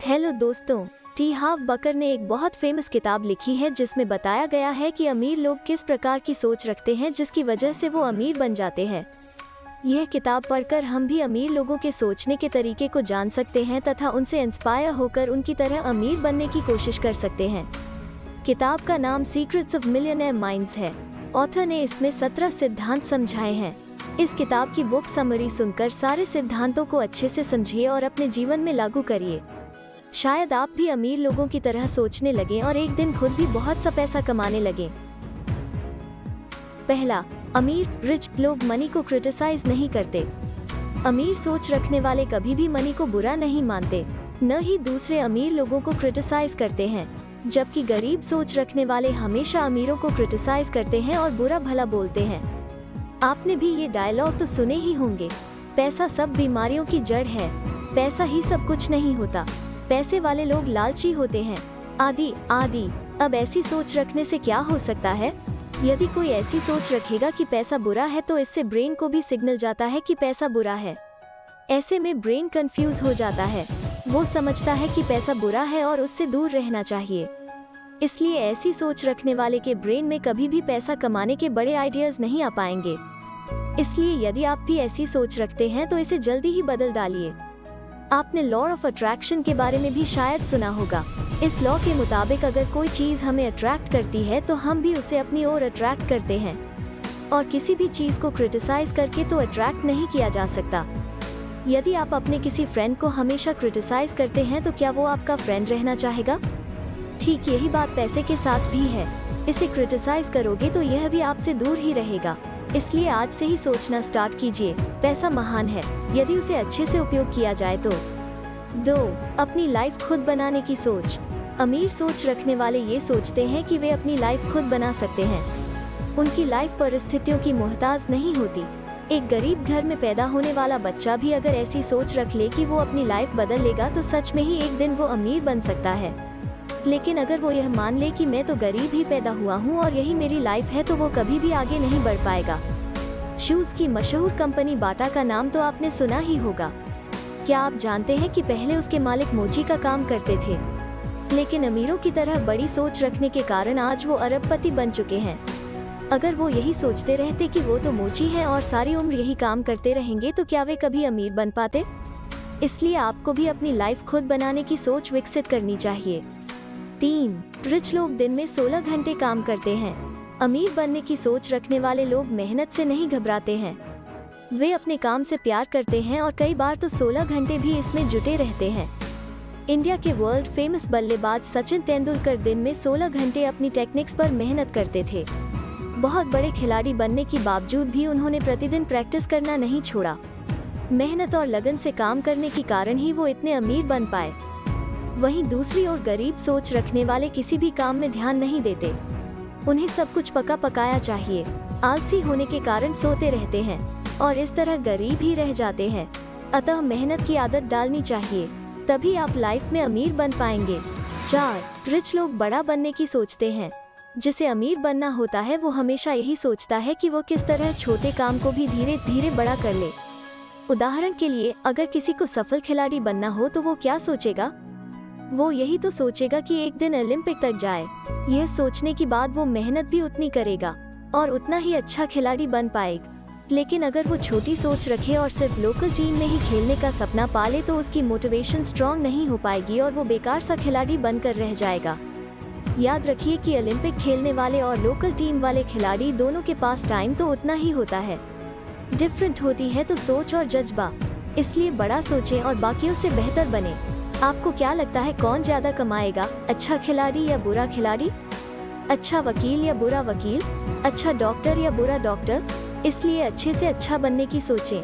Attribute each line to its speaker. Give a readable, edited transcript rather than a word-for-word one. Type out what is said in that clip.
Speaker 1: Hello दोस्तों, T हार्व बकर ने एक बहुत फेमस किताब लिखी है जिसमें बताया गया है कि अमीर लोग किस प्रकार की सोच रखते हैं जिसकी वजह से वो अमीर बन जाते हैं। यह किताब पढ़कर हम भी अमीर लोगों के सोचने के तरीके को जान सकते हैं तथा उनसे इंस्पायर होकर उनकी तरह अमीर बनने की कोशिश कर सकते हैं। किताब का नाम सीक्रेट्स ऑफ मिलियनेयर माइंड्स है। ऑथर ने इसमें 17 सिद्धांत समझाए हैं। इस किताब की बुक समरी सुनकर सारे सिद्धांतों को अच्छे से समझिए और अपने जीवन में लागू करिए। शायद आप भी अमीर लोगों की तरह सोचने लगें और एक दिन खुद भी बहुत सा पैसा कमाने लगें। पहला, अमीर रिच लोग मनी को क्रिटिसाइज नहीं करते। अमीर सोच रखने वाले कभी भी मनी को बुरा नहीं मानते, न ही दूसरे अमीर लोगों को क्रिटिसाइज करते हैं, जबकि गरीब सोच रखने वाले हमेशा अमीरों को क्रिटिसाइज करते हैं और बुरा भला बोलते हैं। आपने भी ये डायलॉग तो सुने ही होंगे, पैसा सब बीमारियों की जड़ है, पैसा ही सब कुछ नहीं होता, पैसे वाले लोग लालची होते हैं, आदि आदि। अब ऐसी सोच रखने से क्या हो सकता है? यदि कोई ऐसी सोच रखेगा कि पैसा बुरा है तो इससे ब्रेन को भी सिग्नल जाता है कि पैसा बुरा है। ऐसे में ब्रेन कंफ्यूज हो जाता है, वो समझता है कि पैसा बुरा है और उससे दूर रहना चाहिए। इसलिए ऐसी सोच रखने वाले के ब्रेन में कभी भी पैसा कमाने के बड़े आइडियाज नहीं आ पाएंगे। इसलिए यदि आप भी ऐसी सोच रखते हैं तो इसे जल्दी ही बदल डालिए। आपने लॉ ऑफ अट्रैक्शन के बारे में भी शायद सुना होगा। इस लॉ के मुताबिक अगर कोई चीज हमें अट्रैक्ट करती है तो हम भी उसे अपनी ओर अट्रैक्ट करते हैं, और किसी भी चीज को क्रिटिसाइज करके तो अट्रैक्ट नहीं किया जा सकता। यदि आप अपने किसी फ्रेंड को हमेशा क्रिटिसाइज करते हैं तो क्या वो आपका फ्रेंड रहना चाहेगा? ठीक यही बात पैसे के साथ भी है। इसे क्रिटिसाइज करोगे तो यह भी आपसे दूर ही रहेगा। इसलिए आज से ही सोचना स्टार्ट कीजिए, पैसा महान है यदि उसे अच्छे से उपयोग किया जाए तो। 2, अपनी लाइफ खुद बनाने की सोच। अमीर सोच रखने वाले ये सोचते हैं कि वे अपनी लाइफ खुद बना सकते हैं। उनकी लाइफ परिस्थितियों की मोहताज नहीं होती। एक गरीब घर में पैदा होने वाला बच्चा भी अगर ऐसी सोच रख ले कि वो अपनी लाइफ बदल लेगा तो सच में ही एक दिन वो अमीर बन सकता है। लेकिन अगर वो यह मान ले कि मैं तो गरीब ही पैदा हुआ हूँ और यही मेरी लाइफ है, तो वो कभी भी आगे नहीं बढ़ पाएगा। शूज की मशहूर कंपनी बाटा का नाम तो आपने सुना ही होगा। क्या आप जानते हैं कि पहले उसके मालिक मोची का काम करते थे, लेकिन अमीरों की तरह बड़ी सोच रखने के कारण आज वो अरबपति बन चुके हैं। अगर वो यही सोचते रहते कि वो तो मोची हैं और सारी उम्र यही काम करते रहेंगे तो क्या वे कभी अमीर बन पाते? इसलिए आपको भी अपनी लाइफ खुद बनाने की सोच विकसित करनी चाहिए। 3, रिच लोग दिन में 16 घंटे काम करते हैं। अमीर बनने की सोच रखने वाले लोग मेहनत से नहीं घबराते हैं। वे अपने काम से प्यार करते हैं और कई बार तो 16 घंटे भी इसमें जुटे रहते हैं। इंडिया के वर्ल्ड फेमस बल्लेबाज सचिन तेंदुलकर दिन में 16 घंटे अपनी टेक्निक्स पर मेहनत करते थे। बहुत बड़े खिलाड़ी बनने के बावजूद भी उन्होंने प्रतिदिन प्रैक्टिस करना नहीं छोड़ा। मेहनत और लगन से काम करने के कारण ही वो इतने अमीर बन पाए। वहीं दूसरी ओर गरीब सोच रखने वाले किसी भी काम में ध्यान नहीं देते। उन्हें सब कुछ पका पकाया चाहिए। आलसी होने के कारण सोते रहते हैं और इस तरह गरीब ही रह जाते हैं। अतः मेहनत की आदत डालनी चाहिए, तभी आप लाइफ में अमीर बन पाएंगे। 4, रिच लोग बड़ा बनने की सोचते हैं। जिसे अमीर बनना होता है वो हमेशा यही सोचता है कि वो किस तरह छोटे काम को भी धीरे धीरे बड़ा कर ले। उदाहरण के लिए, अगर किसी को सफल खिलाड़ी बनना हो तो वो क्या सोचेगा? वो यही तो सोचेगा कि एक दिन ओलंपिक तक जाए। यह सोचने के बाद वो मेहनत भी उतनी करेगा और उतना ही अच्छा खिलाड़ी बन पाएगा। लेकिन अगर वो छोटी सोच रखे और सिर्फ लोकल टीम में ही खेलने का सपना पाले तो उसकी मोटिवेशन स्ट्रॉन्ग नहीं हो पाएगी और वो बेकार सा खिलाड़ी बनकर रह जाएगा। याद रखिए कि ओलंपिक खेलने वाले और लोकल टीम वाले खिलाड़ी दोनों के पास टाइम तो उतना ही होता है, डिफरेंट होती है तो सोच और जज्बा। इसलिए बड़ा सोचें और बाकियों से बेहतर बने। आपको क्या लगता है कौन ज्यादा कमाएगा, अच्छा खिलाड़ी या बुरा खिलाड़ी? अच्छा वकील या बुरा वकील? अच्छा डॉक्टर या बुरा डॉक्टर? इसलिए अच्छे से अच्छा बनने की सोचें।